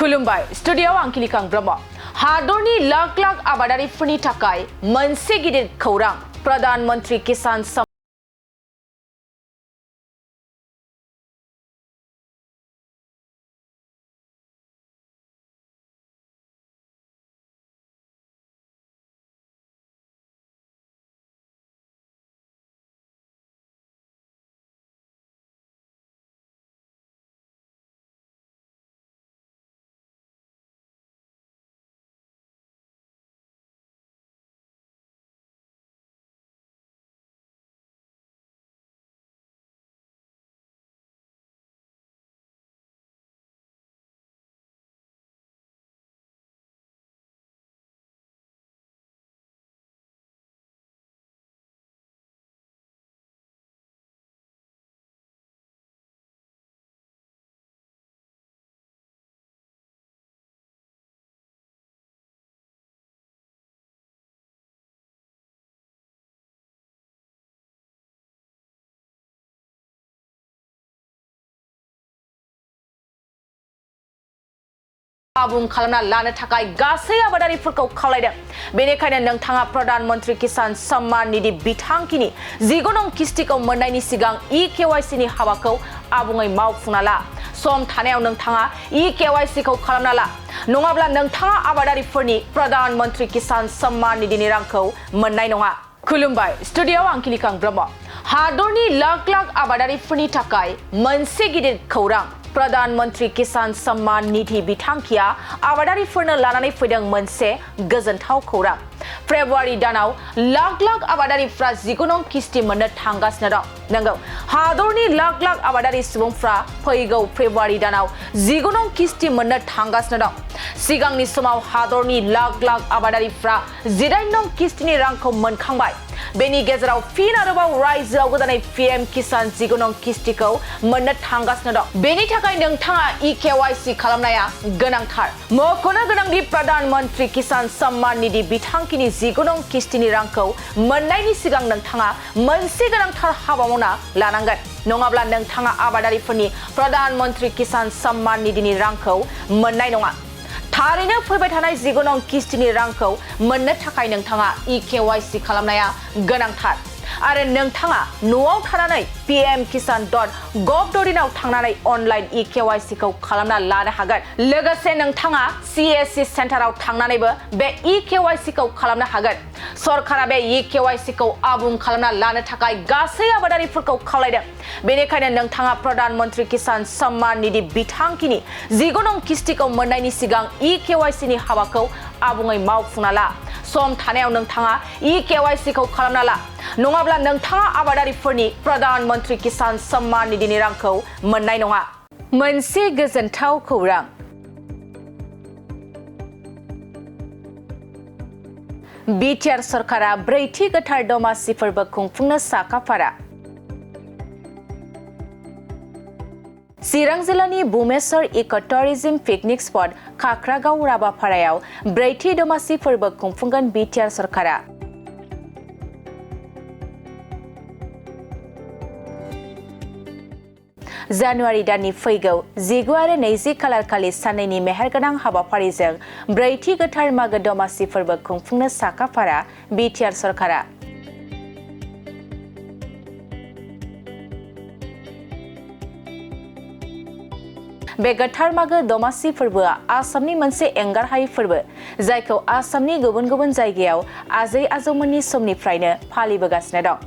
खुलुमबाय स्टुडियोआव आं किसान ब्रह्म हादरनि लाख लाख आबादारिफोरनि थाखाय मोनसे गिदिर खौरां प्रधानमंत्री किसान आबुं खालामना लानो थाखाय गासै आबादारिफोरखौ खावलायदों बेनिखायनो नोंथाङा प्रधानमंत्री किसान सम्मान निधि बिथांखिनि 19 नं किस्तिखौ मोननायनि सिगां EKYC नि हाबाखौ आबुङै मावफुंना ला सम थानायाव नोंथाङा EKYC खौ खालामना ला नङाब्ला नोंथाङा आबादारिफोरनि प्रधानमंत्री किसान सम्मान निधिनि रांखौ मोननाय नङा खुलुमबाय स्टुडियोआव आं किसान ब्रह्म हादरनि लाख लाख आबादारिफोरनि थाखाय मोनसे गिदिर खौरां प्रधानमंत्री किसान सम्मान निधि बिथांखिया आबादारिफोरनो लानानै फैदों मोनसे गोजोनथाव खौरां फेब्रुवारि दानाव लाख लाख आबादारिफ्रा 19 नं किस्ति मोननो थांगासिनो दं नंगौ हादरनि लाख लाख आबादारि सुबुंफ्रा फैगौ फेब्रुवारि दानाव 19 नं किस्ति मोननो थांगासिनो दं सिगांनि समाव हादरनि लाख लाख आबादारिफ्रा 18 नं किस्तिनि रांखौ मोनखांबाय बेनि गेजेराव फिन आरोबाव रायजोआव गोदानै PM किसान 19 नं किस्तिखौ मोननो थांगासिनो दं बेनि थाखाय नोंथाङा EKYC खालामनाया गोनांथार मख'नो गोनांदि प्रधानमंत्री किसान सम्मान निधि बिथांखिनि 19 नं किस्तिनि रांखौ मोननायनि सिगां नोंथाङा मोनसे गोनांथार हाबा मावना लानांगोन नङाब्ला नोंथाङा आबादारिफोरनि प्रधानमंत्री किसान सम्मान निधिनि रांखौ मोननाय नङा थारैनो फैबाय थानाय 19 नं किस्तिनि रांखौ मोननो थाखाय नोंथाङा EKYC खालामनाया गोनांथार आरो नोंथाङा न'आव थानानै pmkisan.gov.in आव थांनानै अनलाइन EKYC खौ खालामना लानो हागोन लोगोसे नोंथाङा CSC सेन्टाराव थांनानैबो बे EKYC खौ खालामनो हागोन सरकारा बे EKYC खौ आबुं खालामना लानो थाखाय गासै आबादारिफोरखौ खावलायदों बेनिखायनो नोंथाङा प्रधानमंत्री किसान सम्मान निधि बिथांखिनि 19 नं किस्तिखौ मोननायनि सिगां EKYC नि हाबाखौ आबुङै मावफुंना ला सम थानायाव नोंथाङा EKYC खौ खालामना ला नङाब्ला नोंथाङा आबादारिफोरनि प्रधानमंत्री किसान सम्मान निधिनि रांखौ मोननाय नङा मोनसे गोजोनथाव खौरां बिटिआर सरकारा ब्रैथि गोथार दमासि फोरबो खुंफुंनो साखाफारा चिरां जिल्लानि बुमेश्वर इको टुरिज्म पिकनिक स्पट खाख्रागाव राबापारायाव ब्रैथि दमासि फोरबो खुंफुंगोन बिटिआर सरकारा जानुवारि दाननि फैगौ 19 आरो 20 खालारखालि साननैनि मेहेरगोनां हाबाफारिजों ब्रैथि गोथार मागो दमासि फोरबो खुंफुंनो साखाफारा बिटिआर सरकारा बे गोथार मागो दमासि फोरबोआ आसामनि मोनसे एंगारहायै फोरबो जायखौ आसामनि गुबुन गुबुन जायगायाव आजै आजौमोननि समनिफ्रायनो फालिबोगासिनो दं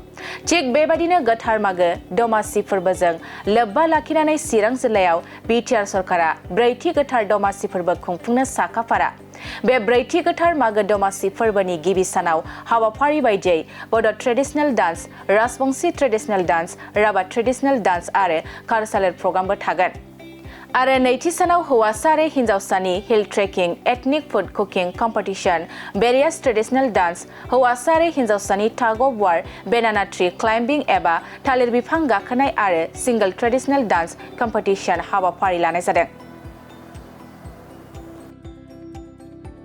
थिग बेबायदिनो गोथार मागो दमासि फोरबोजों लोब्बा लाखिनानै चिरां जिल्लायाव बिटिआर सरकारा ब्रैथि गोथार दमासि फोरबो खुंफुंनो साखाफारा बे ब्रैथि गोथार मागो दमासि फोरबोनि गिबि सानाव हाबाफारि बायदियै बड' traditional dance Rajbanshi traditional dance Rabha traditional dance आरो कालचारेल प्रग्रामबो थागोन आरो नैथि सानाव हौवासा आरो हिन्जावसानि hill trekking ethnic food cooking competition बेरियास ट्रेडिशनेल डान्स हौवासा आरो हिन्जावसानि tug of war banana tree climbing एबा थालिर बिफां गाखोनाय आरो सिंगल ट्रेडिशनेल डान्स कम्पिटिशन हाबाफारि लानाय जादों